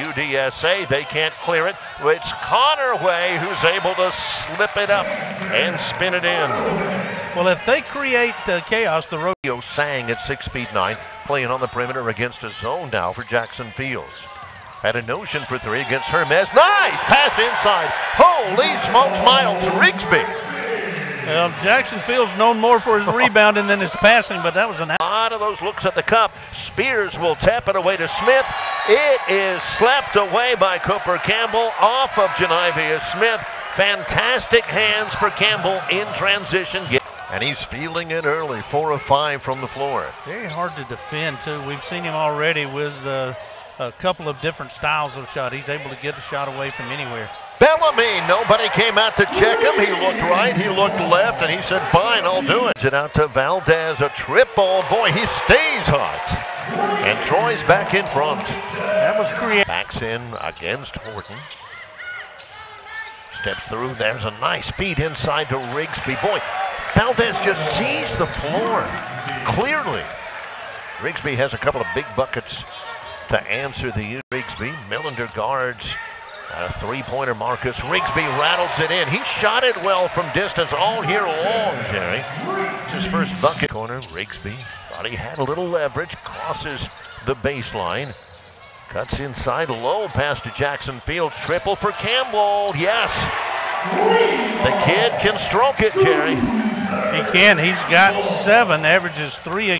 UDSA. They can't clear it. It's Connerway who's able to slip it up and spin it in. Well, if they create chaos, the Rodeo Sang at 6'9", playing on the perimeter against a zone now for Jackson Fields. Had a notion for three against Hermes. Nice pass inside. Holy smokes, Miles Rigsby. Well, Jackson Fields known more for his rebounding than his passing, but that was an a lot of those looks at the cup. Spears will tap it away to Smith. It is slapped away by Cooper Campbell off of Janivia Smith. Fantastic hands for Campbell in transition. And he's fielding it early, 4 of 5 from the floor. Very hard to defend, too. We've seen him already with a couple of different styles of shot. He's able to get a shot away from anywhere. Bellamy, nobody came out to check him. He looked right, he looked left, and he said, fine, I'll do it. It out to Valdez, a triple. Boy, he stays hot. And Troy's back in front. That was creative. Backs in against Horton. Steps through. There's a nice feed inside to Rigsby. Boy, Valdez just sees the floor clearly. Rigsby has a couple of big buckets to answer the Rigsby. Millender guards a three-pointer. Marcus Rigsby rattles it in. He shot it well from distance all year long, Jerry. It's his first bucket. Corner, Rigsby thought he had a little leverage. Crosses the baseline. Cuts inside low pass to Jackson Fields. Triple for Campbell. Yes. The kid can stroke it, Jerry. He can. He's got 7, averages 3 a